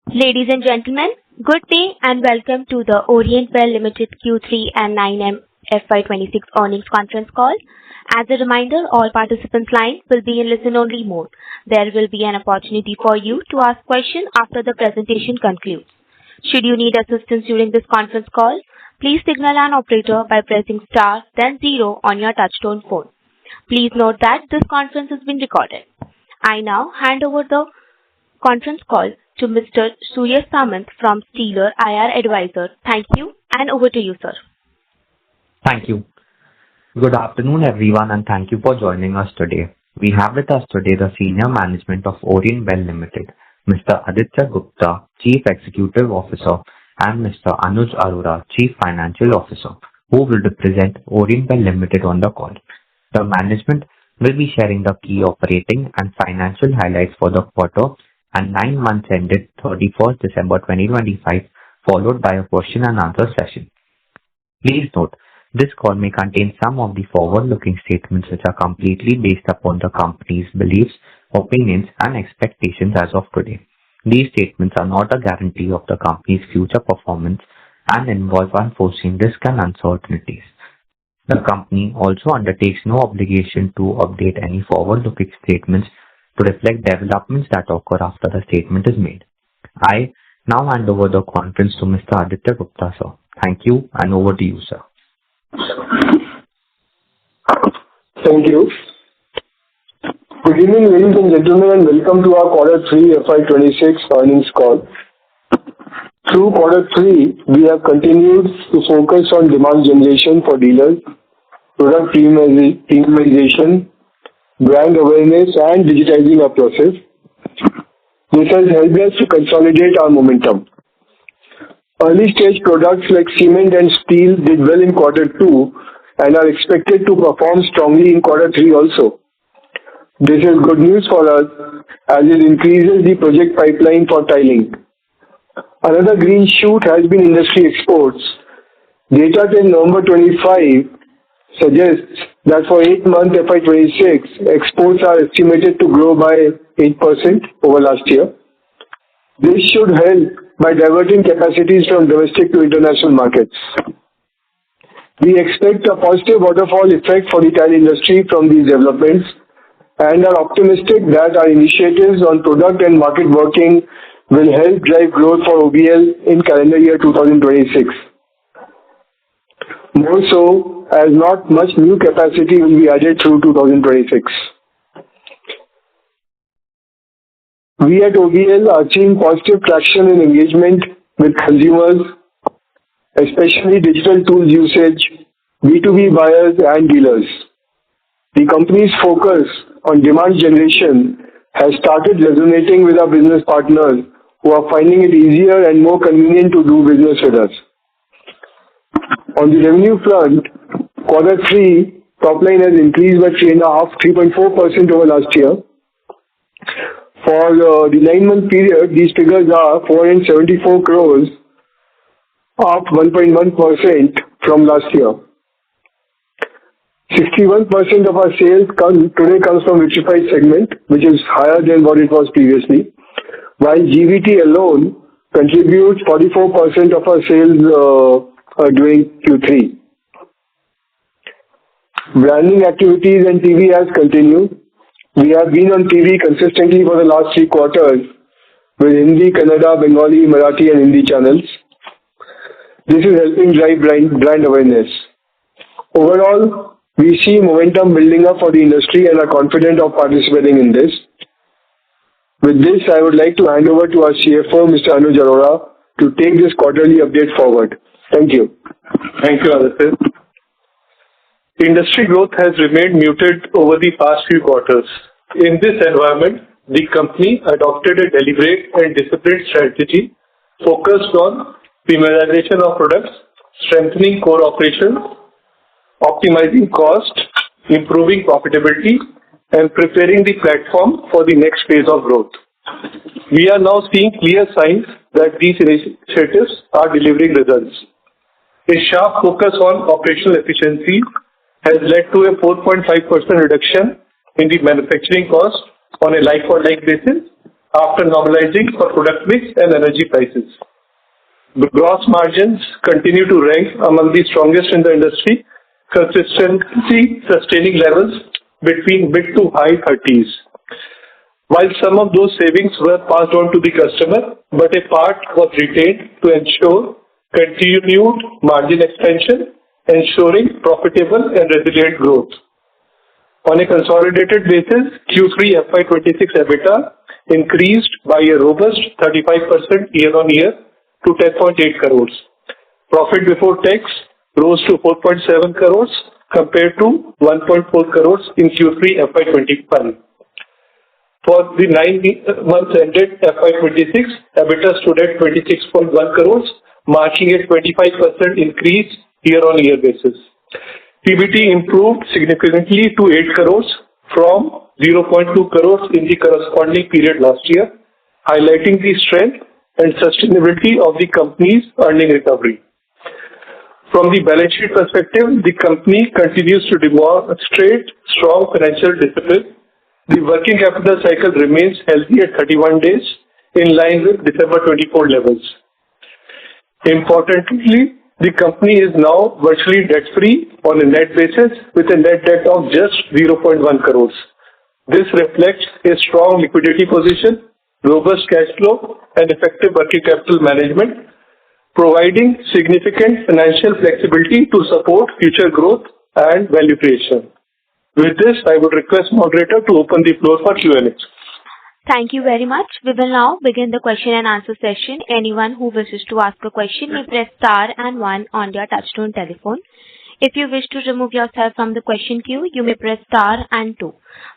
Ladies and gentlemen, good day and welcome to the Orient Limited Q3 and 9M FY26 earnings conference call. As a reminder, all participants' lines will be in listen-only mode. There will be an opportunity for you to ask questions after the presentation concludes. Should you need assistance during this conference call, please signal an operator by pressing star then zero on your touchtone phone. Please note that this conference is being recorded. I now hand over the conference call to Mr. Surya Samant from Stellar IR Advisor. Thank you, and over to you, sir. Thank you. Good afternoon, everyone, and thank you for joining us today. We have with us today the senior management of Orient Limited, Mr. Aditya Gupta, Chief Executive Officer, and Mr. Anuj Arora, Chief Financial Officer, who will represent Orient Limited on the call. The management will be sharing the key operating and financial highlights for the quarter and 9 months ended 31st December 2025, followed by a question and answer session. Please note, this call may contain some of the forward-looking statements which are completely based upon the company's beliefs, opinions, and expectations as of today. These statements are not a guarantee of the company's future performance and involve unforeseen risks and uncertainties. The company also undertakes no obligation to update any forward-looking statements to reflect developments that occur after the statement is made. I now hand over the conference to Mr. Aditya Gupta, sir. Thank you, and over to you, sir. Thank you. Good evening, ladies and gentlemen, and welcome to our Quarter 3 FY26 earnings call. Through Quarter 3, we have continued to focus on demand generation for dealers, product premiumization, brand awareness, and digitizing our process. This has helped us to consolidate our momentum. Early stage products like cement and steel did well in Quarter 2 and are expected to perform strongly in Quarter 3 also. This is good news for us as it increases the project pipeline for tiling. Another green shoot has been industry exports. Data till November 25 suggests that for 8 months FY26, exports are estimated to grow by 8% over last year. This should help by diverting capacities from domestic to international markets. We expect a positive waterfall effect for the tile industry from these developments and are optimistic that our initiatives on product and market working will help drive growth for OBL in calendar year 2026. More so, as not much new capacity will be added through 2026. We at OBL are seeing positive traction in engagement with consumers, especially digital tools usage, B2B buyers and dealers. The company's focus on demand generation has started resonating with our business partners who are finding it easier and more convenient to do business with us. On the revenue front, Quarter 3 top line has increased by 3.4% over last year. For the 9-month period, these figures are 474 crores, up 1.1% from last year. 61% of our sales today comes from vitrified segment, which is higher than what it was previously, while GVT alone contributes 44% of our sales during Q3. Branding activities and TV has continued. We have been on TV consistently for the last 3 quarters with Hindi, Kannada, Bengali, Marathi and Hindi channels. This is helping drive brand awareness. Overall, we see momentum building up for the industry and are confident of participating in this. With this, I would like to hand over to our CFO, Mr. Anuj Arora, to take this quarterly update forward. Thank you. Thank you, Aditya. Industry growth has remained muted over the past few quarters. In this environment, the company adopted a deliberate and disciplined strategy focused on premiumization of products, strengthening core operations, optimizing cost, improving profitability, and preparing the platform for the next phase of growth. We are now seeing clear signs that these initiatives are delivering results. A sharp focus on operational efficiency has led to a 4.5% reduction in the manufacturing cost on a like-for-like basis after normalizing for product mix and energy prices. The gross margins continue to rank among the strongest in the industry, consistently sustaining levels between mid to high 30s. While some of those savings were passed on to the customer, but a part was retained to ensure continued margin expansion, ensuring profitable and resilient growth. On a consolidated basis, Q3 FY26 EBITDA increased by a robust 35% year-on-year to 10.8 crores. Profit before tax rose to 4.7 crores compared to 1.4 crores in Q3 FY25. For the 9 months ended FY26, EBITDA stood at 26.1 crores, marking a 25% increase year-on-year basis. PBT improved significantly to 8 crores from 0.2 crores in the corresponding period last year, highlighting the strength and sustainability of the company's earning recovery. From the balance sheet perspective, the company continues to demonstrate strong financial discipline. The working capital cycle remains healthy at 31 days, in line with December 24 levels. Importantly, the company is now virtually debt-free on a net basis with a net debt of just 0.1 crores. This reflects a strong liquidity position, robust cash flow, and effective working capital management, providing significant financial flexibility to support future growth and value creation. With this, I would request moderator to open the floor for Q&A. Thank you very much. We will now begin the question and answer session. Anyone who wishes to ask a question may press star and one on their touchtone telephone. If you wish to remove yourself from the question queue, you may press star and two.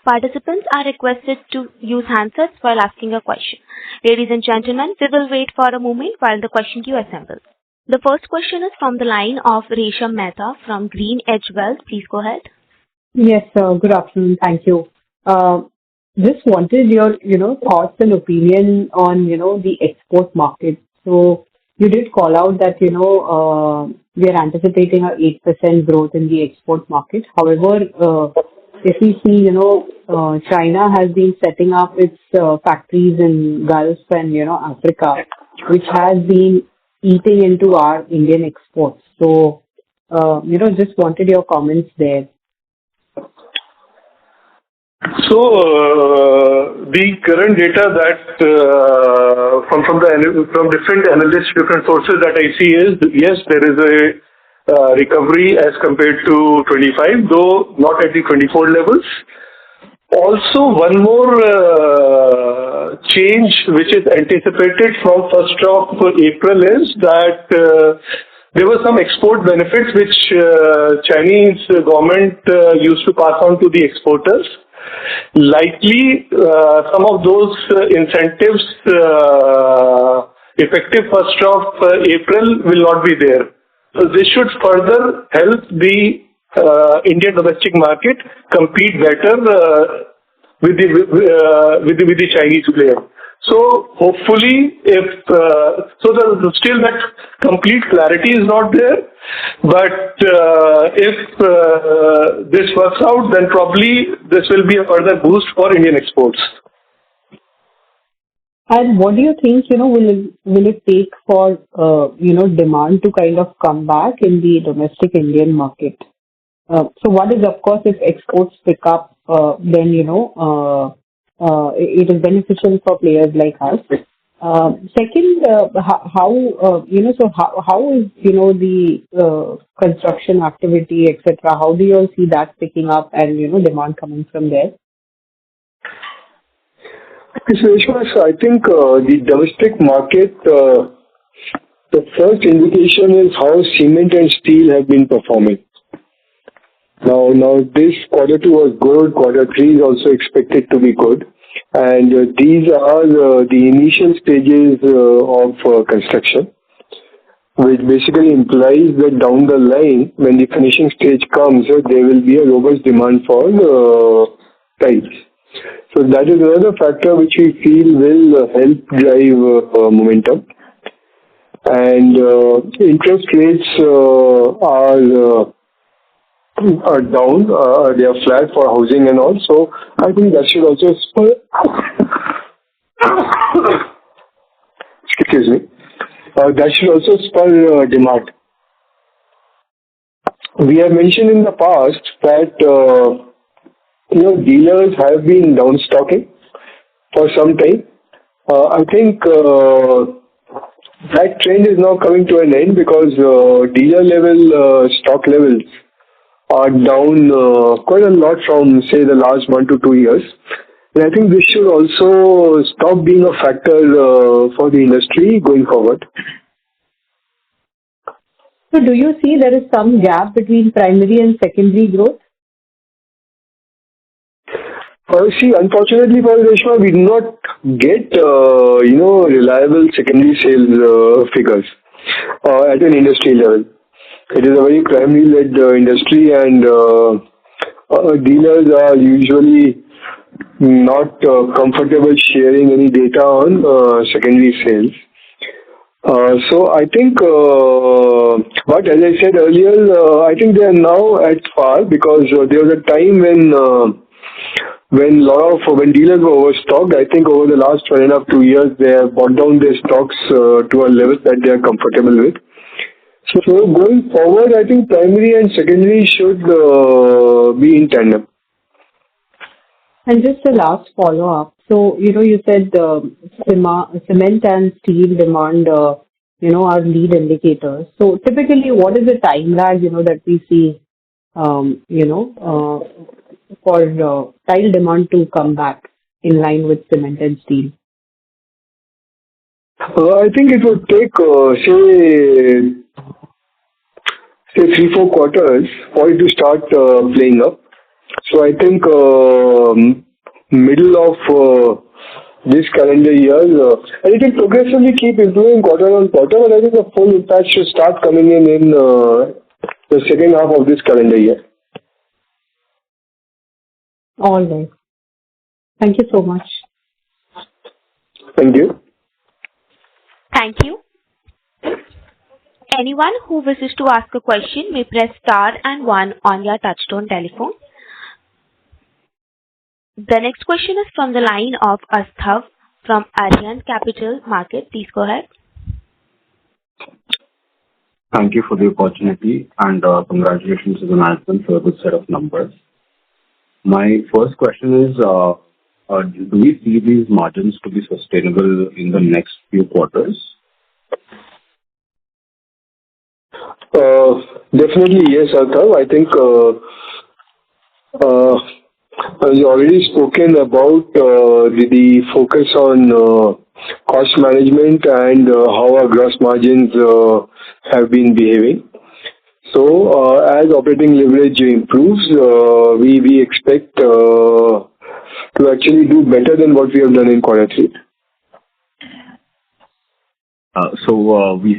Participants are requested to use handsets while asking a question. Ladies and gentlemen, we will wait for a moment while the question queue assembles. The first question is from the line of Resham Mehta from Green Edge Wealth. Please go ahead. Yes, good afternoon. Thank you. Just wanted your, thoughts and opinion on, the export market. So you did call out that, we are anticipating a 8% growth in the export market. However, if we see, China has been setting up its factories in Gulf and, Africa, which has been eating into our Indian exports. So, just wanted your comments there. So, the current data that from different analysts, different sources that I see is, yes, there is a recovery as compared to 25, though not at the 24 levels. Also, one more change which is anticipated from 1st of April is that there were some export benefits which Chinese government used to pass on to the exporters. Likely, some of those incentives effective 1st of April will not be there. So this should further help the Indian domestic market compete better with the Chinese player. So hopefully, still that complete clarity is not there, but if this works out, then probably this will be a further boost for Indian exports. And what do you think, will it take for, demand to kind of come back in the domestic Indian market? So what is, of course, if exports pick up, then, it is beneficial for players like us. Second, how is, the construction activity, etc.? How do you all see that picking up and, demand coming from there? So I think the domestic market, the first indication is how cement and steel have been performing. Now this Q2 was good, Q3 is also expected to be good, and these are the initial stages of construction, which basically implies that down the line, when the finishing stage comes, there will be a robust demand for tiles. So that is another factor which we feel will help drive momentum. And interest rates are down, they are flat for housing and all. So I think that should also spur excuse me, that should also spur demand. We have mentioned in the past that dealers have been downstocking for some time. I think that trend is now coming to an end because dealer level stock levels are down quite a lot from, say, the last 1 to 2 years. And I think this should also stop being a factor for the industry going forward. So do you see there is some gap between primary and secondary growth? See, unfortunately for Reshma, we do not get, reliable secondary sales figures at an industry level. It is a very primary-led industry, and dealers are usually not comfortable sharing any data on secondary sales. So I think, but as I said earlier, I think they are now at par because there was a time when dealers were overstocked. I think over the last 1.5 to 2 years, they have brought down their stocks to a level that they are comfortable with. So going forward, I think primary and secondary should be in tandem. And just a last follow-up. So, you said cement and steel demand, are lead indicators. So typically, what is the time lag, that we see, for tile demand to come back in line with cement and steel? I think it would take, say 3-4 quarters for it to start playing up. So I think middle of this calendar year, and it will progressively keep improving quarter on quarter, but I think the full impact should start coming in the second half of this calendar year. All right. Thank you so much. Thank you. Thank you. Anyone who wishes to ask a question may press star and 1 on your touchtone telephone. The next question is from the line of Asthav from Orient Capital Market. Please go ahead. Thank you for the opportunity and congratulations to the management for a good set of numbers. My first question is, do we see these margins to be sustainable in the next few quarters? Definitely yes, Arthav. I think you already spoken about the focus on cost management and how our gross margins have been behaving. So as operating leverage improves, we expect to actually do better than what we have done in quarter 3. So we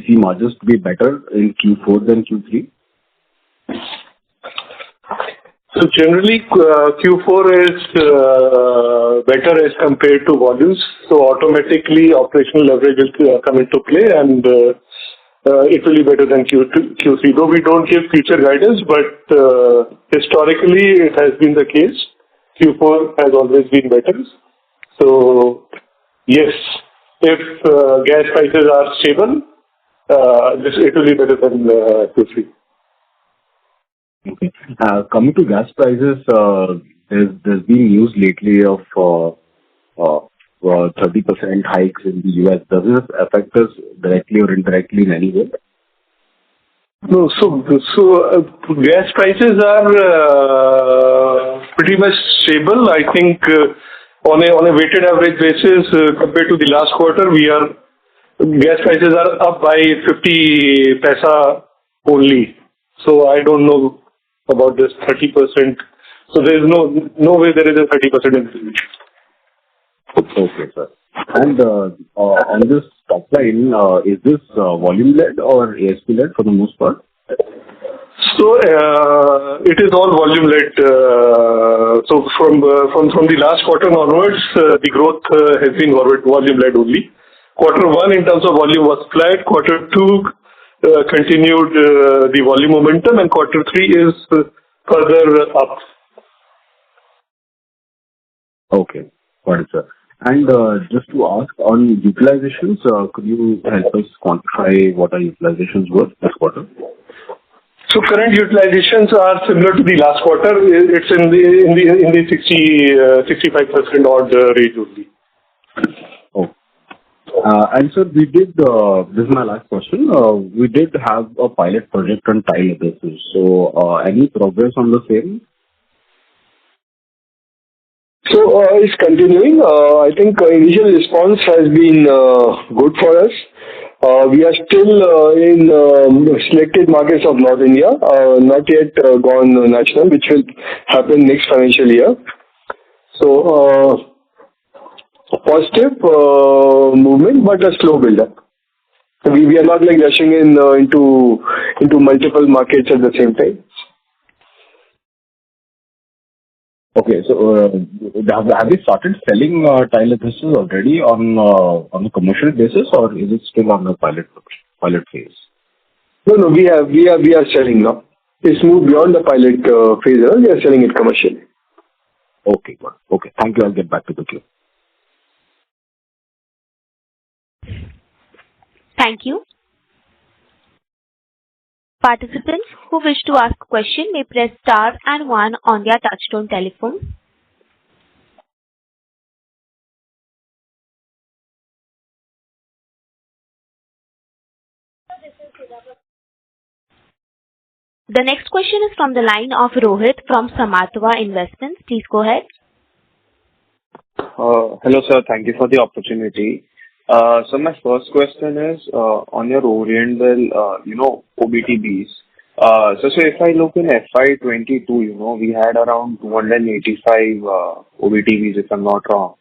see margins to be better in Q4 than Q3? So generally, Q4 is better as compared to volumes. So automatically, operational leverage will come into play, and it will be better than Q3. Though we don't give future guidance, but historically, it has been the case. Q4 has always been better. So yes, if gas prices are stable, it will be better than Q3. Okay. Coming to gas prices, there's been news lately of 30% hikes in the US. Does this affect us directly or indirectly in any way? No, so gas prices are pretty much stable. I think on a weighted average basis compared to the last quarter, gas prices are up by 50 paisa only. So I don't know about this 30%. So there is no way there is a 30% increase. Okay, sir. And on this top line, is this volume-led or ASP-led for the most part? So it is all volume-led. So from the last quarter onwards, the growth has been volume-led only. Quarter 1 in terms of volume was flat. Quarter 2 continued the volume momentum, and quarter 3 is further up. Okay. Got it, sir. And just to ask on utilizations, could you help us quantify what our utilizations were this quarter? So current utilizations are similar to the last quarter. It's in the 65% odd range only. Oh. And sir, we did, this is my last question. We did have a pilot project on tile adhesives. So, any progress on the same? So it's continuing. I think initial response has been good for us. We are still in selected markets of North India, not yet gone national, which will happen next financial year. So positive movement, but a slow build-up. We are not like rushing into multiple markets at the same time. Okay, so have we started selling tile adhesives already on a commercial basis, or is it still on the pilot phase? No, we are selling now. It's moved beyond the pilot phase. We are selling it commercially. Okay, good. Okay, thank you. I'll get back to the queue. Thank you. Participants who wish to ask a question may press star and 1 on their touchtone telephone. The next question is from the line of Rohit from Samatva Investments. Please go ahead. Hello, sir. Thank you for the opportunity. So my first question is on your Orient Well, OBTBs. So if I look in FY22, we had around 285 OBTBs, if I'm not wrong.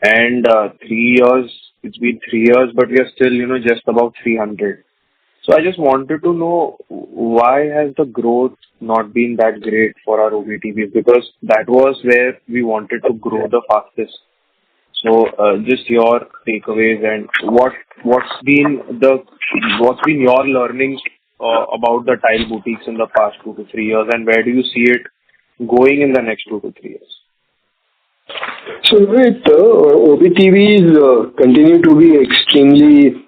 And 3 years, it's been 3 years, but we are still, just about 300. So I just wanted to know why has the growth not been that great for our OBTBs, because that was where we wanted to grow the fastest. So just your takeaways and what's been your learnings about the tile boutiques in the past 2 to 3 years, and where do you see it going in the next 2 to 3 years? So with OBTVs continue to be extremely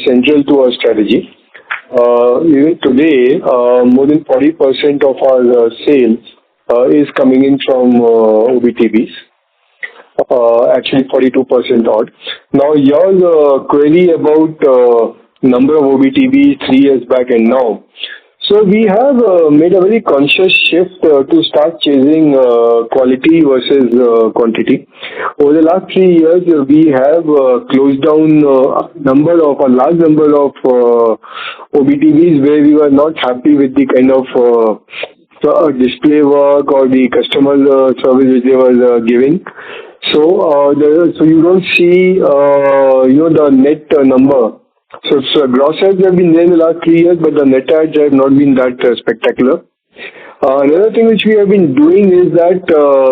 central to our strategy. Even today, more than 40% of our sales is coming in from OBTVs. Actually 42% odd. Now your query about number of OBTVs 3 years back and now. So we have made a very conscious shift to start chasing quality versus quantity. Over the last 3 years, we have closed down a large number of OBTVs where we were not happy with the kind of display work or the customer service which they were giving. So you don't see the net number. So gross adds have been there in the last 3 years, but the net adds have not been that spectacular. Another thing which we have been doing is that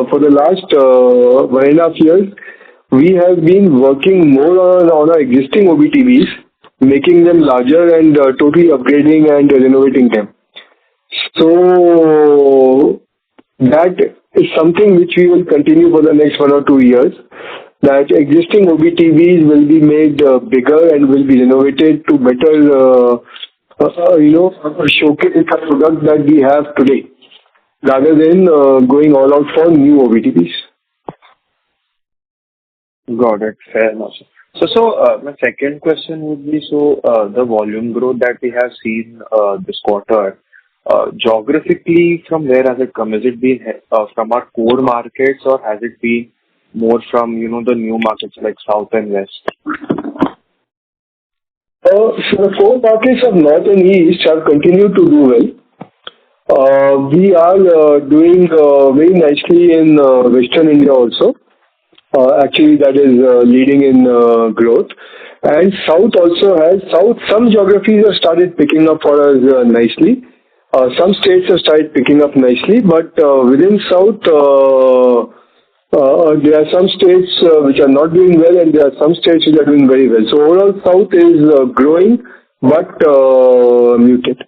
for the last 1.5 years, we have been working more on our existing OBTVs, making them larger and totally upgrading and renovating them. So that is something which we will continue for the next 1 or 2 years. That existing OBTVs will be made bigger and will be renovated to better, showcase the product that we have today, rather than going all out for new OBTVs. Got it. Fair enough. So my second question would be, the volume growth that we have seen this quarter, geographically, from where has it come? Has it been from our core markets, or has it been more from, the new markets like South and West? So the core markets of North and East have continued to do well. We are doing very nicely in Western India also. Actually, that is leading in growth. And South also has, some geographies have started picking up for us nicely. Some states have started picking up nicely, but within South, there are some states which are not doing well, and there are some states which are doing very well. So overall, South is growing, but muted.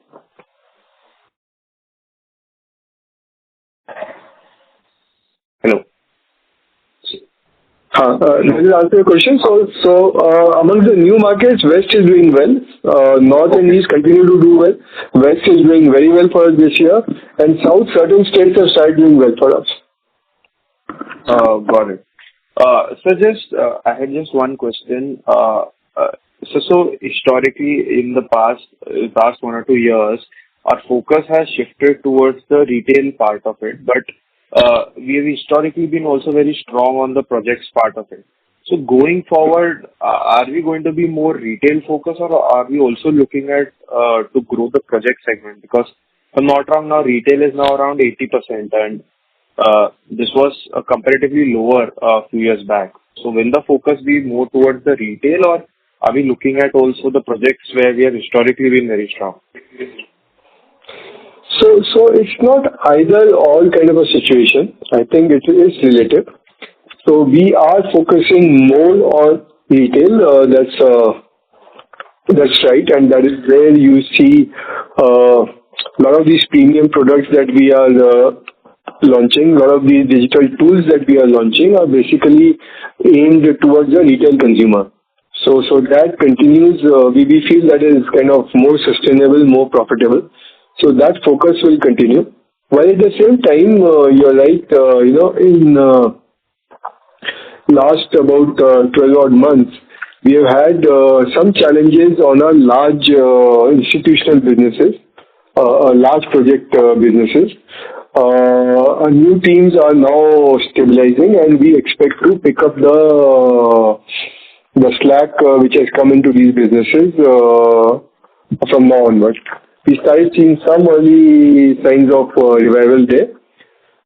Hello. Does it answer your question? Among the new markets, West is doing well. North and East continue to do well. West is doing very well for us this year, and South, certain states have started doing well for us. Got it. I had just one question. So historically, in the past 1 or 2 years, our focus has shifted towards the retail part of it, but we have historically been also very strong on the projects part of it. So going forward, are we going to be more retail focused, or are we also looking at to grow the project segment? Because if I'm not wrong, now retail is now around 80%, and this was comparatively lower a few years back. So will the focus be more towards the retail, or are we looking at also the projects where we have historically been very strong? So it's not either or kind of a situation. I think it is relative. So we are focusing more on retail. That's right, and that is where you see a lot of these premium products that we are launching. A lot of these digital tools that we are launching are basically aimed towards the retail consumer. So that continues. We feel that is kind of more sustainable, more profitable. So that focus will continue. While at the same time, you're right, in last about 12 odd months, we have had some challenges on our large institutional businesses, large project businesses. Our new teams are now stabilizing, and we expect to pick up the slack which has come into these businesses from now onwards. We started seeing some early signs of revival there,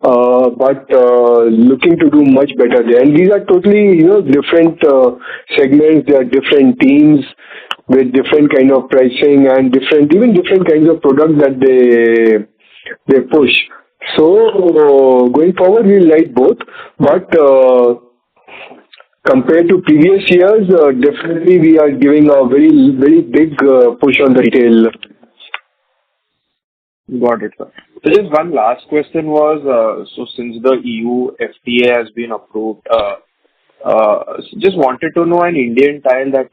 but looking to do much better there. And these are totally, different segments. There are different teams with different kind of pricing and different kinds of products that they push. So going forward, we'll like both, but compared to previous years, definitely we are giving a very, very big push on the retail. Got it, sir. So just one last question was, so since the EU FTA has been approved, just wanted to know an Indian tile that's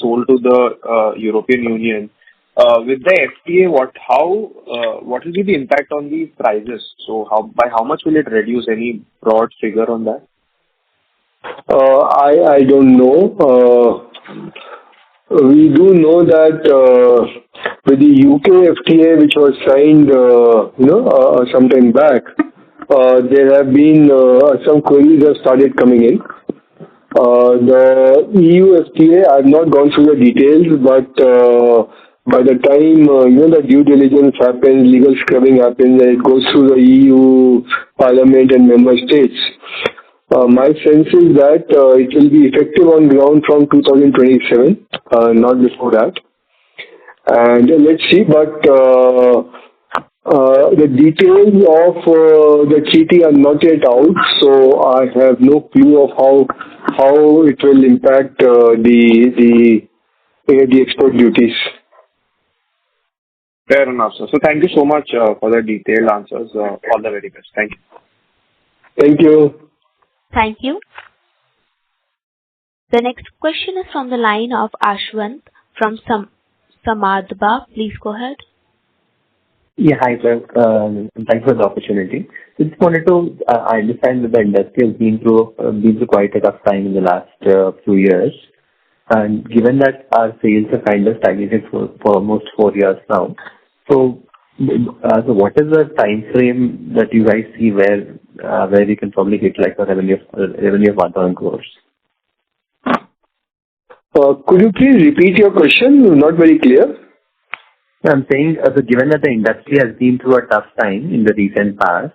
sold to the European Union. With the FTA, what will be the impact on the prices? So by how much will it reduce? Any broad figure on that? I don't know. We do know that with the UK FTA, which was signed, some time back, there have been some queries have started coming in. The EU FTA, I've not gone through the details, but by the time the due diligence happens, legal scrubbing happens, and it goes through the EU Parliament and member states. My sense is that it will be effective on ground from 2027, not before that. And let's see, but the details of the treaty are not yet out, so I have no clue of how it will impact the export duties. Fair enough, sir. So thank you so much for the detailed answers. All the very best. Thank you. Thank you. Thank you. The next question is from the line of Ashwant from Samadba. Please go ahead. Yeah, hi, sir. Thanks for the opportunity. Just wanted to, I understand that the industry has been through quite a tough time in the last few years. And given that our sales have kind of stagnated for almost 4 years now, so what is the time frame that you guys see where you can probably hit like a revenue of 1,000 crores? Could you please repeat your question? Not very clear. I'm saying, given that the industry has been through a tough time in the recent past,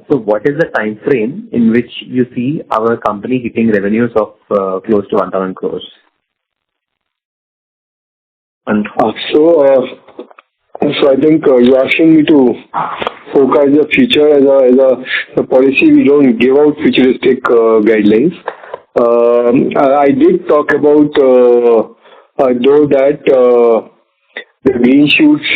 so what is the time frame in which you see our company hitting revenues of close to 1,000 crores? So I think you're asking me to forecast the future as a policy. We don't give out futuristic guidelines. I did talk about though that the the green shoots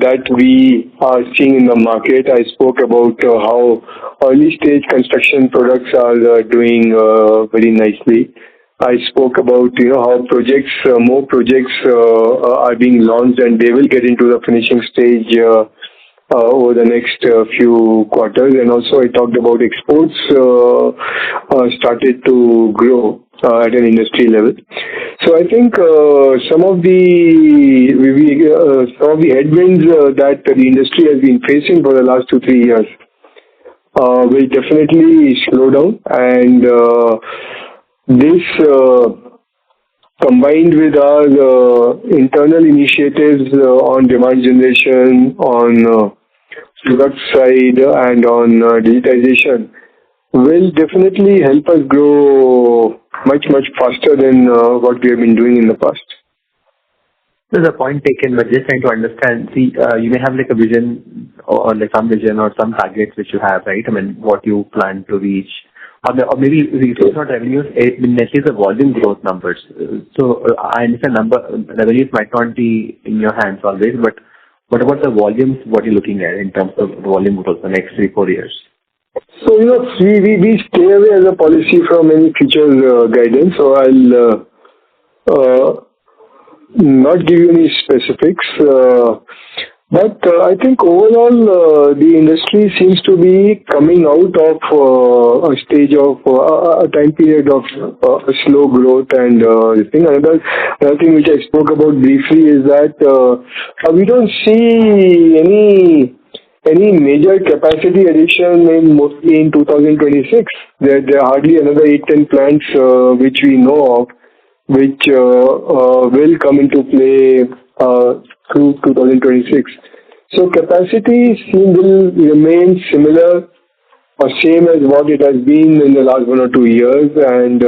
that we are seeing in the market. I spoke about how early stage construction products are doing very nicely. I spoke about how more projects are being launched, and they will get into the finishing stage over the next few quarters. And also I talked about exports started to grow at an industry level. So I think some of the headwinds that the industry has been facing for the last 2-3 years will definitely slow down, and this combined with our internal initiatives on demand generation, on product side, and on digitization will definitely help us grow much faster than what we have been doing in the past. There's a point taken, but just trying to understand. See, you may have like a vision or like some vision or some targets which you have, right? I mean, what you plan to reach, or maybe it's not revenues, at least the volume growth numbers. So I understand revenues might not be in your hands always, but what about the volumes? What are you looking at in terms of volume growth the next 3-4 years? So we stay away as a policy from any future guidance. So I'll not give you any specifics. But I think overall, the industry seems to be coming out of a stage of a time period of slow growth, and this thing. Another thing which I spoke about briefly is that we don't see any major capacity addition mostly in 2026. There are hardly another 8-10 plants which we know of, which will come into play through 2026. So capacity will remain similar or same as what it has been in the last 1 or 2 years, and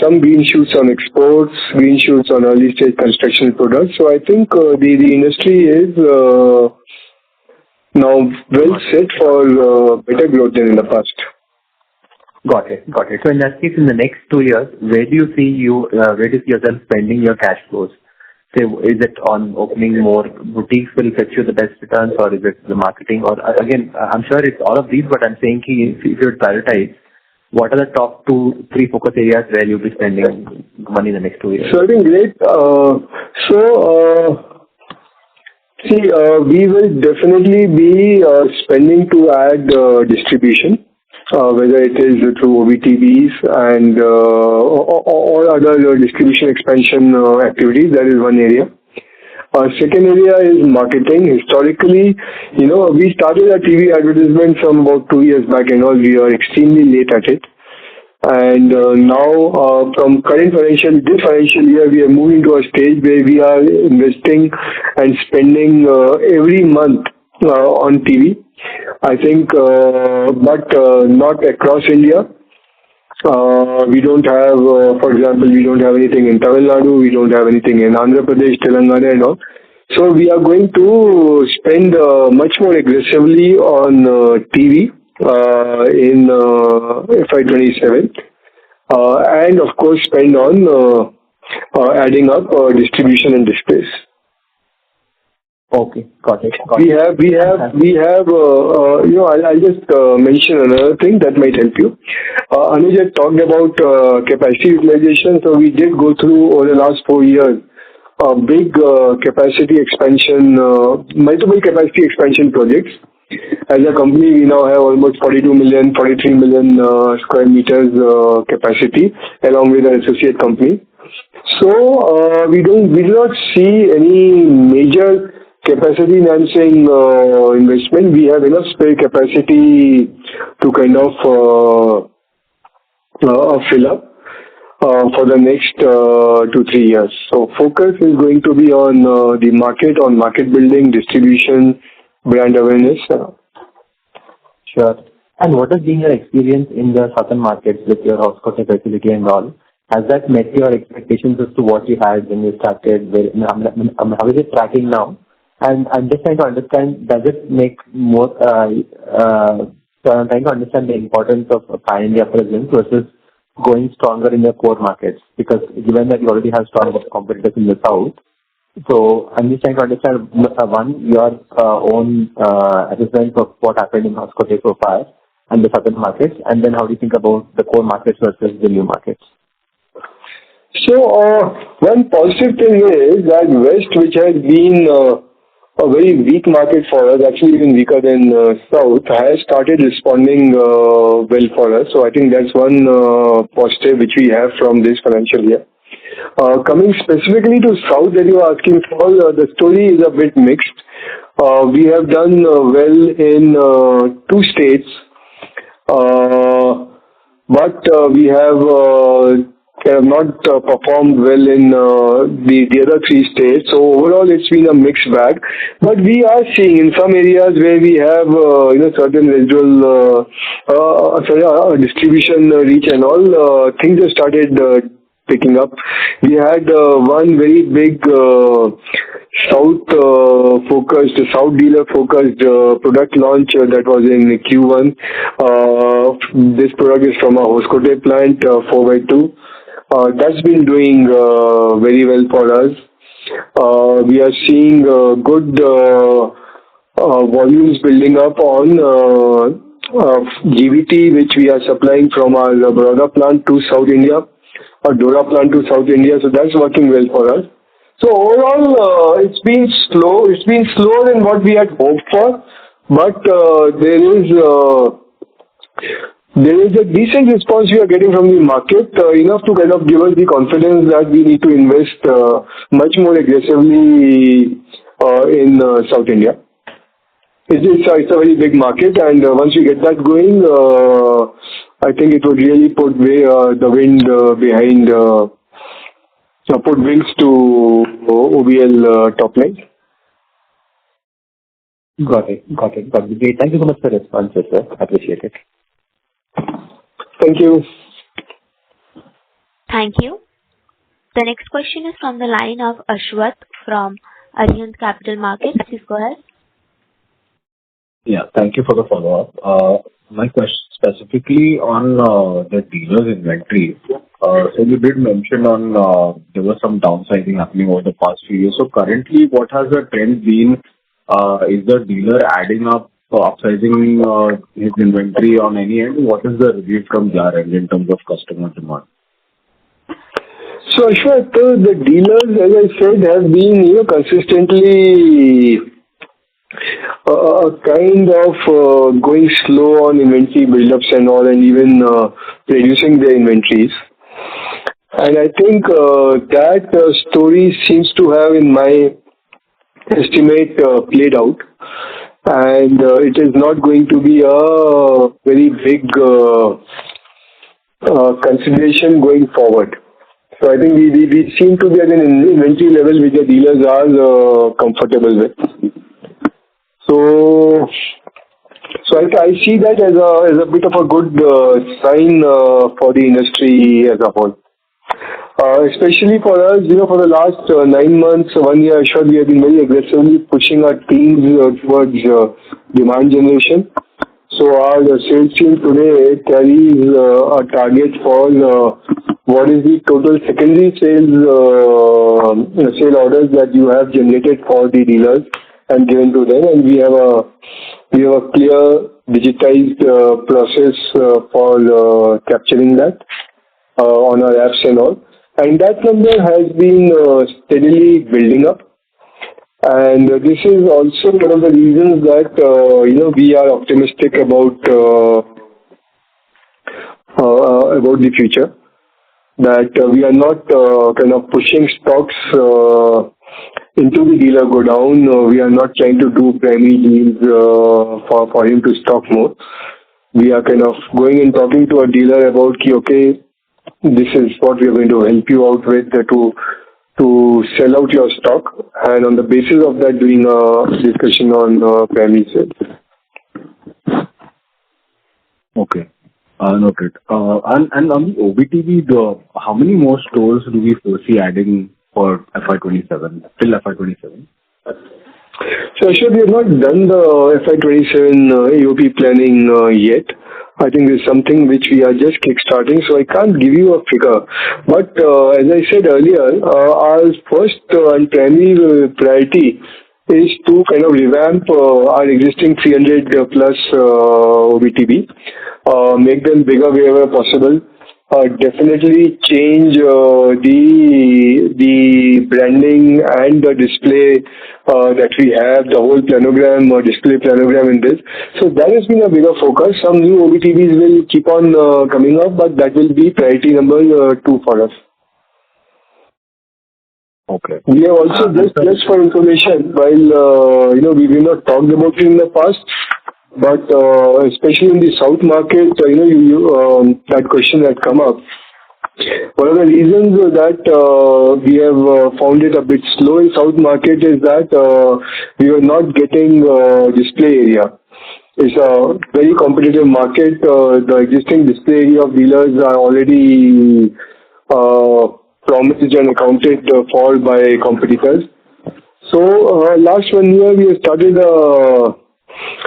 some green shoots on exports, green shoots on early stage construction products. So I think the industry is now well set for better growth than in the past. Got it. So in that case, in the next 2 years, where do you see yourself spending your cash flows? Say, is it on opening more boutiques will fetch you the best returns, or is it the marketing? Or again, I'm sure it's all of these, but I'm saying if you would prioritize, what are the top 2-3 focus areas where you'll be spending money in the next 2 years? So I think great. We will definitely be spending to add distribution, whether it is through OBTBs and or other distribution expansion activities. That is one area. Second area is marketing. Historically, we started our TV advertisement from about 2 years back, and all we are extremely late at it. And now, from this financial year, we are moving to a stage where we are investing and spending every month on TV. I think, but not across India. We don't have, for example, we don't have anything in Tamil Nadu, we don't have anything in Andhra Pradesh, Telangana and all. So we are going to spend much more aggressively on TV in FY27, and of course spend on adding up distribution and displays. Okay, got it. We have. I'll just mention another thing that might help you. Anuj had talked about capacity utilization. So we did go through over the last 4 years a big capacity expansion, multiple capacity expansion projects. As a company, we now have almost 43 million square meters capacity, along with our associate company. So we do not see any major capacity enhancing investment. We have enough spare capacity to kind of fill up for the next 2-3 years. So focus is going to be on the market, on market building, distribution, brand awareness. Sure. And what has been your experience in the southern markets with your house-coated facility and all? Has that met your expectations as to what you had when you started? How is it tracking now? And I'm just trying to understand, does it make more, so I'm trying to understand the importance of a pan-India presence versus going stronger in your core markets, because given that you already have strong competitors in the south, So I'm just trying to understand, one, your own assessment of what happened in Hoskote so far and the southern markets, and then how do you think about the core markets versus the new markets? So, one positive thing is that West, which has been a very weak market for us, actually even weaker than South, has started responding well for us. So I think that's one positive which we have from this financial year. Coming specifically to South that you are asking for, the story is a bit mixed. We have done well in two states, but we have not performed well in the other three states. So overall, it's been a mixed bag. But we are seeing in some areas where we have certain residual distribution reach and all, things have started picking up. We had one very big South dealer focused product launch that was in Q1. This product is from a Hoskote plant, 4x2. That's been doing very well for us. We are seeing good volumes building up on GVT, which we are supplying from our Baroda plant to South India, or Dora plant to South India. So that's working well for us. So overall, it's been slow. It's been slower than what we had hoped for, but there is a decent response we are getting from the market, enough to kind of give us the confidence that we need to invest much more aggressively in South India. It's a very big market, and once we get that going, I think it would really put the wind behind, put wings to OBL top line. Got it. Great. Thank you so much for the responses, sir. Appreciate it. Thank you. Thank you. The next question is from the line of Ashwath from Orient Capital Markets. Please go ahead. Yeah, thank you for the follow-up. My question specifically on the dealers' inventory. So you did mention on there was some downsizing happening over the past few years. So currently, what has the trend been? Is the dealer adding up, upsizing his inventory on any end? What is the review from their end in terms of customer demand? So Ashwath, the dealers, as I said, have been consistently kind of going slow on inventory build-ups and all, and even reducing their inventories. And I think that story seems to have, in my estimate, played out. And it is not going to be a very big consideration going forward. So I think we seem to be at an inventory level which the dealers are comfortable with. So I see that as a bit of a good sign for the industry as a whole. Especially for us, for the last 9 months, 1 year, sure, we have been very aggressively pushing our teams towards demand generation. So our sales team today carries a target for what is the total secondary sale orders that you have generated for the dealers and given to them, and we have a clear digitized process for capturing that on our apps and all. And that number has been steadily building up. And this is also one of the reasons that, we are optimistic about the future. That we are not kind of pushing stocks into the dealer go down. We are not trying to do primary deals for him to stock more. We are kind of going and talking to a dealer about, okay, this is what we are going to help you out with to sell out your stock, and on the basis of that, doing a discussion on primary sales. Okay. Noted. And on the OBTV, how many more stores do we foresee adding for FY27, till FY27? So Ashok, we have not done the FY27 AOP planning yet. I think this is something which we are just kickstarting, so I can't give you a figure. But as I said earlier, our first and primary priority is to kind of revamp our existing 300 plus OBTB, make them bigger wherever possible. Definitely change the branding and the display that we have, the whole planogram or display planogram in this. So that has been a bigger focus. Some new OBTBs will keep on coming up, but that will be priority number 2 for us. Okay. We have also just for information, while we have not talked about it in the past, but especially in the South market, that question had come up. One of the reasons that we have found it a bit slow in South market is that we were not getting display area. It's a very competitive market. The existing display area of dealers are already promised and accounted for by competitors. So last 1 year we have started a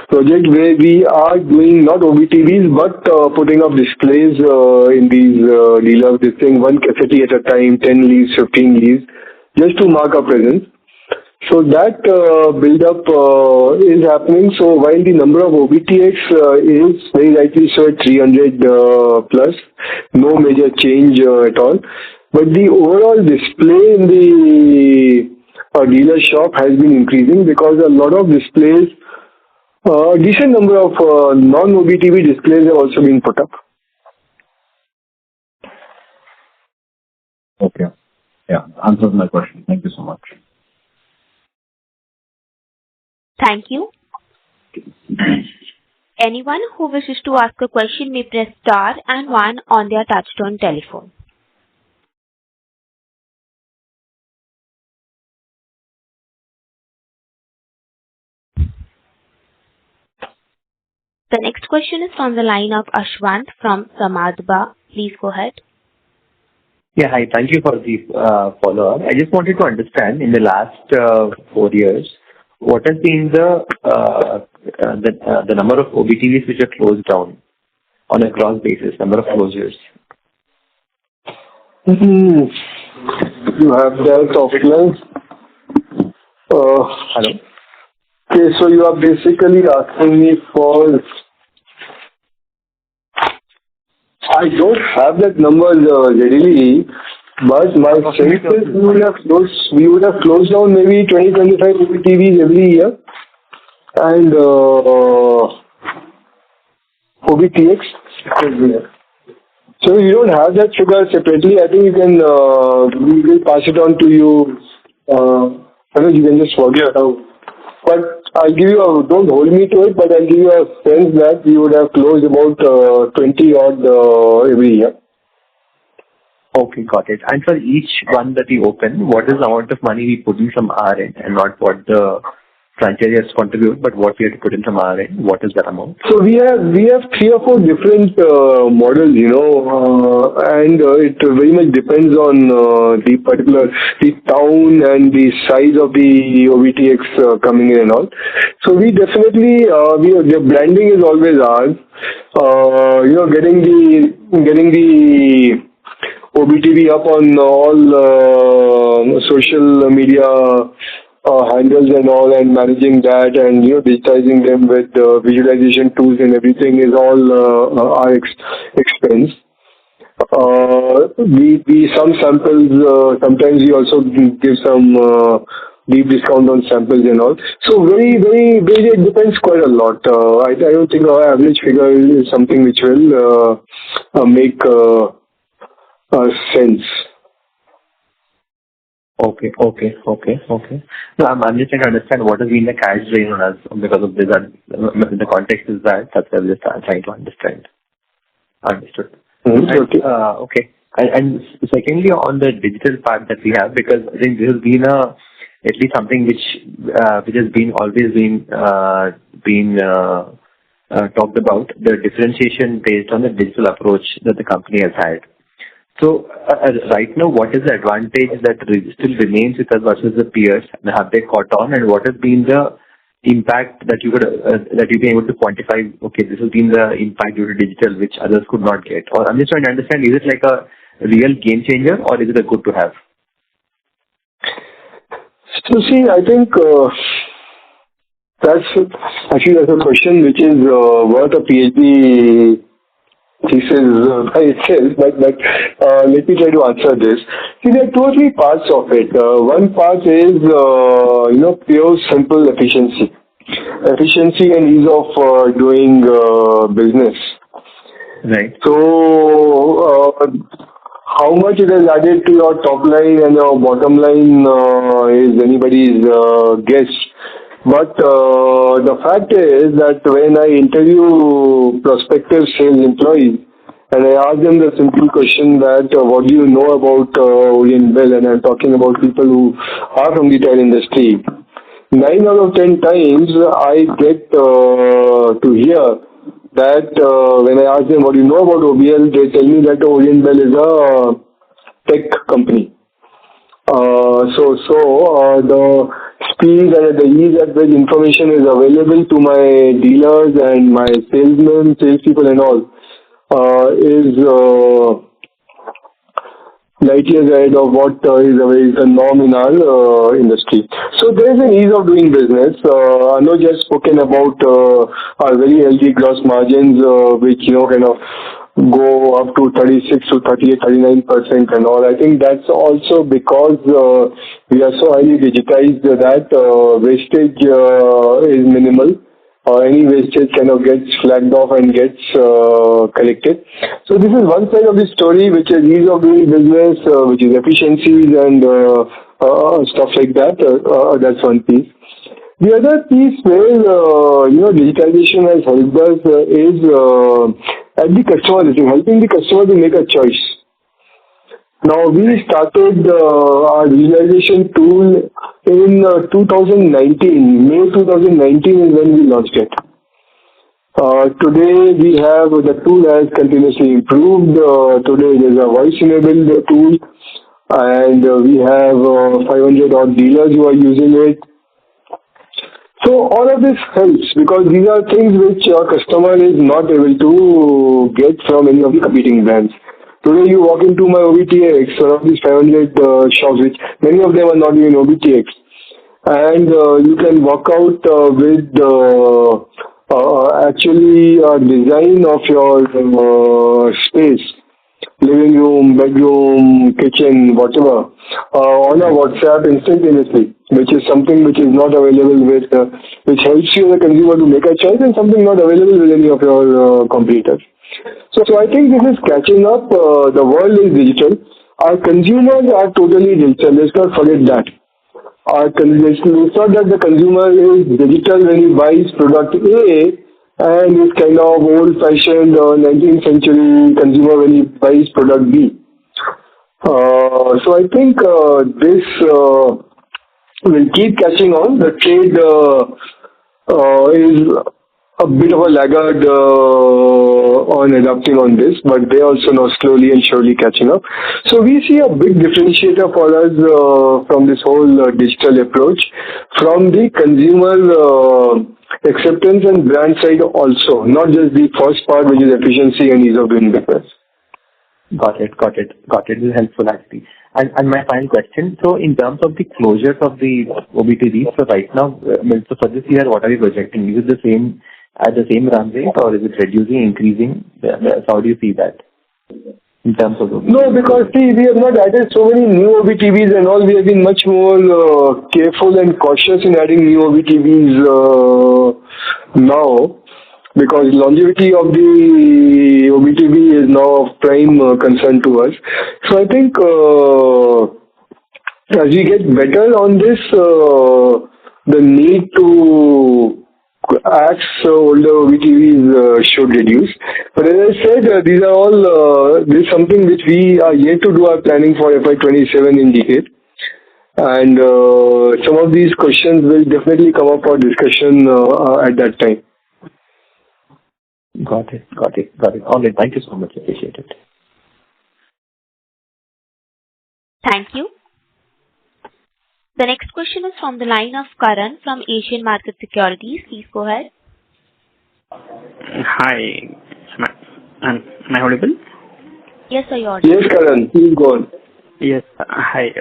project where we are doing not OBTVs but putting up displays in these dealers, this thing one cassette at a time, 10 leaves, 15 leaves, just to mark our presence. So that build-up is happening. So while the number of OBTX is very rightly so at 300 plus, no major change at all. But the overall display in the dealer shop has been increasing because a lot of displays, a decent number of non-OBTV displays have also been put up. Okay. Yeah, answers my question. Thank you so much. Thank you. Anyone who wishes to ask a question may press star and 1 on their touchtone telephone. The next question is from the line of Ashwant from Samadba. Please go ahead. Yeah, hi. Thank you for the follow-up. I just wanted to understand, in the last 4 years, what has been the number of OBTVs which are closed down on a gross basis, number of closures? You have that offline. Hello? Okay, so you are basically asking me for... I don't have that number readily, but my sense is we would have closed down maybe 20-25 OBTVs every year, and OBTX every year. So you don't have that figure separately. I think you can, we will pass it on to you. You can just work it out. But I'll give you don't hold me to it, but I'll give you a sense that we would have closed about 20 odd every year. Okay, got it. And for each one that we open, what is the amount of money we put in from our end, and not what the franchisees contribute, but what we have to put in from our end? What is that amount? So we have 3 or 4 different models, and it very much depends on the town and the size of the OBTX coming in and all. So we definitely the branding is always ours. Getting the OBTV up on all social media handles and all, and managing that, and digitizing them with visualization tools and everything is all our expense. We some samples, sometimes we also give some deep discount on samples and all. So very, very, it depends quite a lot. I don't think our average figure is something which will make sense. Okay. No, I'm just trying to understand what has been the cash drain on us because of this. The context is that's why I'm just trying to understand. Understood. Okay. Okay. And secondly, on the digital part that we have, because I think this has been at least something which has been always been talked about, the differentiation based on the digital approach that the company has had. So right now, what is the advantage that still remains with us versus the peers? Have they caught on, and what has been the impact that you've been able to quantify? Okay, this has been the impact due to digital, which others could not get. Or I'm just trying to understand: is it like a real game changer, or is it a good to have? So see, I think that's a question which is worth a PhD thesis by itself, but let me try to answer this. See, there are two or three parts of it. One part is, pure simple efficiency. Efficiency and ease of doing business. Right. So, how much it has added to your top line and your bottom line is anybody's guess. But the fact is that when I interview prospective sales employees and I ask them the simple question that what do you know about Orient Bell, and I'm talking about people who are from the tire industry, 9 out of 10 times I get to hear that when I ask them what do you know about OBL, they tell me that Orient Bell is a tech company. The speed and the ease at which information is available to my dealers and my salespeople and all is light years ahead of what is the norm in our industry. So there is an ease of doing business. Anuj has spoken about our very healthy gross margins, which kind of go up to 36 to 38, 39% and all. I think that's also because we are so highly digitized that wastage is minimal. Any wastage kind of gets flagged off and gets collected. So this is one side of the story, which is ease of doing business, which is efficiencies and stuff like that. That's one piece. The other piece where digitalization has helped us is at the customer, it is helping the customer to make a choice. Now, we started our visualization tool in 2019. May 2019 is when we launched it. Today, the tool has continuously improved. Today, there is a voice-enabled tool, and we have 500 odd dealers who are using it. So all of this helps because these are things which our customer is not able to get from any of the competing brands. Today you walk into my OBTX, one of these 500 shops, which many of them are not even OBTX, and you can walk out with actually a design of your space, living room, bedroom, kitchen, whatever, on a WhatsApp instantaneously, which is something which is not available with, which helps you as a consumer to make a choice, and something not available with any of your competitors. So I think this is catching up. The world is digital. Our consumers are totally digital. Let's not forget that. It's not that the consumer is digital when he buys product A and is kind of old-fashioned 19th century consumer when he buys product B. So I think this will keep catching on. The trade is a bit of a laggard on adapting on this, but they also now slowly and surely catching up. So we see a big differentiator for us from this whole digital approach, from the consumer acceptance and brand side also, not just the first part, which is efficiency and ease of doing business. Got it. This is helpful actually. And my final question, so in terms of the closures of the OBTD, so right now, so for this year, what are you projecting? Is it the same at the same run rate, or is it reducing, increasing? So how do you see that in terms of OBTD? No, because see, we have not added so many new OBTVs and all. We have been much more careful and cautious in adding new OBTVs now, because longevity of the OBTV is now of prime concern to us. So I think as we get better on this, the need to axe older OBTVs should reduce. But as I said, these are all, this is something which we are yet to do our planning for FY27 in detail. And some of these questions will definitely come up for discussion at that time. Got it. All right. Thank you so much. Appreciate it. Thank you. The next question is from the line of Karan from Asian Market Securities. Please go ahead. Hi. Am I audible? Yes, sir, you're audible. Yes, Karan, please go on. Yes. Hi.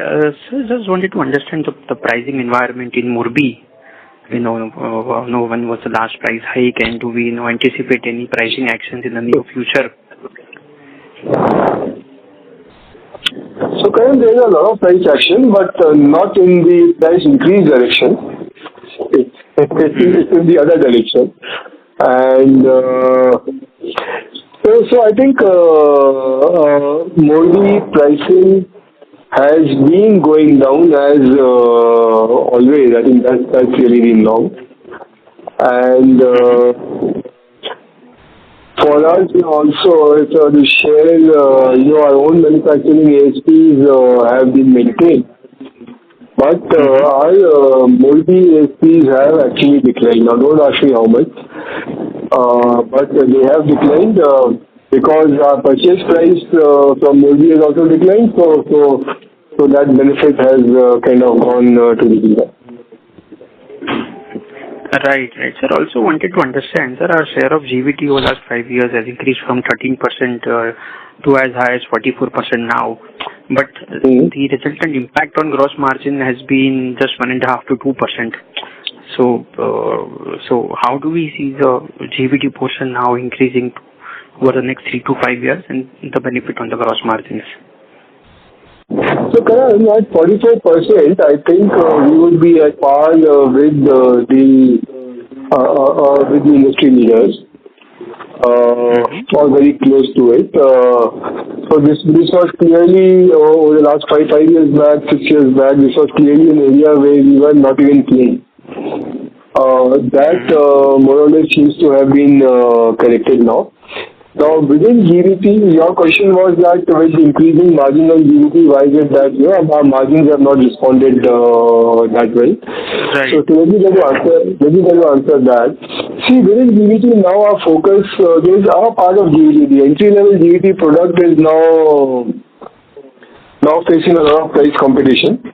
So just wanted to understand the pricing environment in Morbi. When was the last price hike, and do we anticipate any pricing actions in the near future? So Karan, there is a lot of price action, but not in the price increase direction. It's in the other direction. And so I think Morbi pricing has been going down as always. I think that's really been long. And for us also to share, our own manufacturing ASPs have been maintained. But our Morbi ASPs have actually declined. Now, don't ask me how much, but they have declined because our purchase price from Morbi has also declined. So that benefit has kind of gone to the dealer. Right. Sir, also wanted to understand, sir, our share of GVT over the last 5 years has increased from 13% to as high as 44% now. But the resultant impact on gross margin has been just 1.5 to 2%. So how do we see the GVT portion now increasing over the next 3 to 5 years and the benefit on the gross margins? So, Karan, at 44%, I think we would be at par with the industry leaders, or very close to it. So this was clearly over the last 5 years back, 6 years back. This was clearly an area where we were not even playing. That more or less seems to have been corrected now. Now, within GVT, your question was that with increasing margin on GVT, why is it that our margins have not responded that well? Right. So let me try to answer that. See, within GVT now our focus, there is our part of GVT. The entry-level GVT product is now facing a lot of price competition.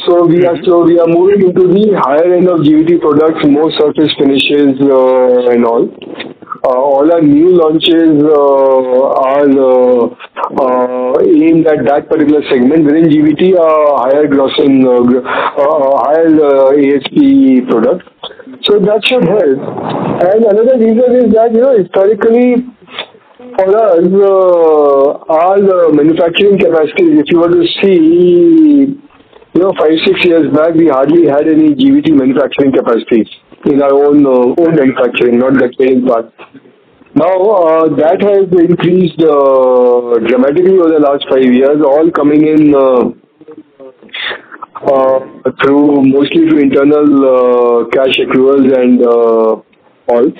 So we are moving into the higher end of GVT products, more surface finishes and all. All our new launches are aimed at that particular segment. Within GVT, higher grossing, higher ASP product. So that should help. And another reason is that, historically, for us, our manufacturing capacities, if you were to see, 5-6 years back, we hardly had any GVT manufacturing capacities in our own manufacturing, not the trading part. Now, that has increased dramatically over the last 5 years, all coming in mostly through internal cash accruals and all.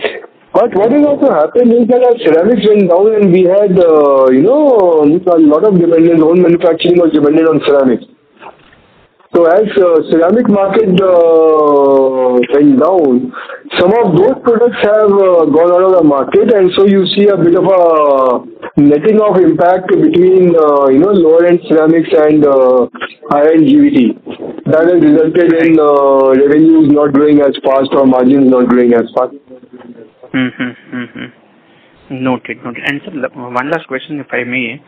But what has also happened is that our ceramics went down and we had, a lot of dependence, own manufacturing was dependent on ceramics. So as ceramic market went down, some of those products have gone out of the market, and so you see a bit of a netting of impact between lower end ceramics and higher end GVT. That has resulted in revenues not growing as fast or margins not growing as fast. Noted. And sir, one last question, if I may.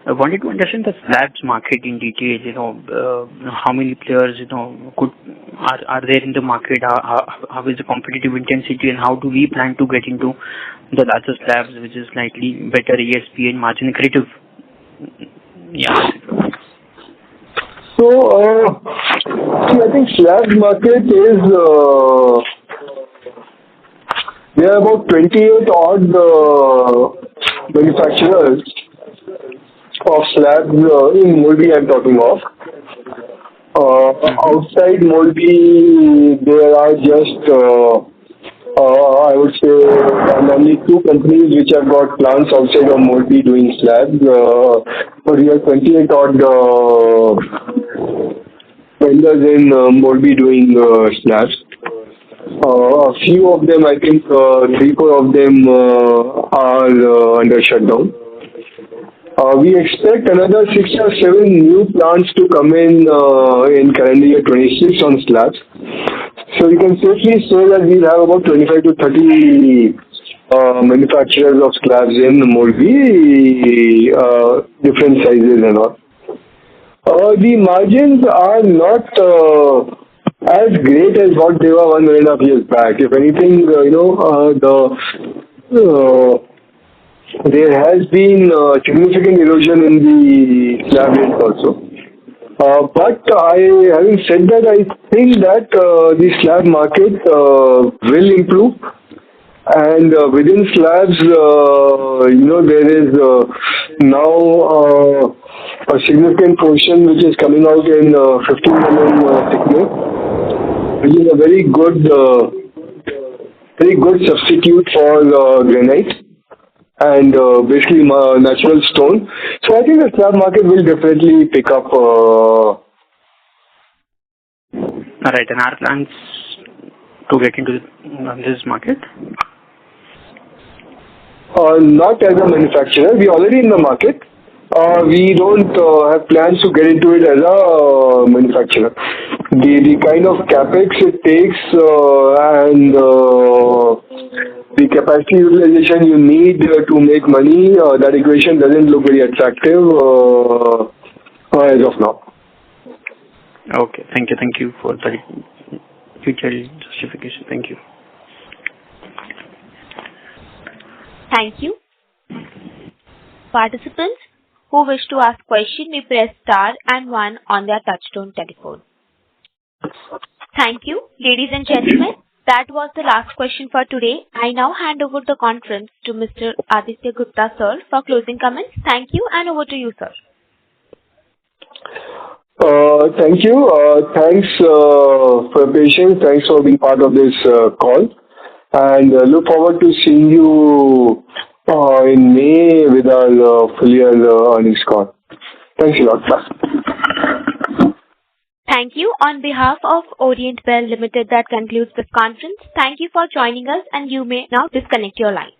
I wanted to understand the slabs market in detail. How many players are there in the market? How is the competitive intensity, and how do we plan to get into the larger slabs, which is slightly better ASP and margin accretive? Yeah. So, I think slabs market is there are about 28 odd manufacturers of slabs in Morbi I'm talking of. Outside Morbi, there are just, I would say, only 2 companies which have got plants outside of Morbi doing slabs. But we have 28 odd vendors in Morbi doing slabs. A few of them, I think 3-4 of them are under shutdown. We expect another 6 or 7 new plants to come in calendar year 26 on slabs. So you can safely say that we'll have about 25 to 30 manufacturers of slabs in Morbi, different sizes and all. The margins are not as great as what they were 1.5 years back. If anything, there has been significant erosion in the slab rates also. But having said that, I think that the slab market will improve. And within slabs, there is now a significant portion which is coming out in 15 mm thickness, which is a very good substitute for granite and basically natural stone. So I think the slab market will definitely pick up. All right, and our plans to get into this market? Not as a manufacturer. We are already in the market. We don't have plans to get into it as a manufacturer. The kind of capex it takes and the capacity utilization you need to make money, that equation doesn't look very attractive as of now. Okay, thank you. Thank you for the detailed justification. Thank you. Thank you. Participants who wish to ask question may press star and 1 on their touchtone telephone. Thank you. Ladies and gentlemen, that was the last question for today. I now hand over the conference to Mr. Aditya Gupta, sir, for closing comments. Thank you, and over to you, sir. Thank you. Thanks for your patience. Thanks for being part of this call. And look forward to seeing you in May with our full year earnings call. Thanks a lot. Bye. Thank you. On behalf of Orient Well Limited, that concludes this conference. Thank you for joining us, and you may now disconnect your line.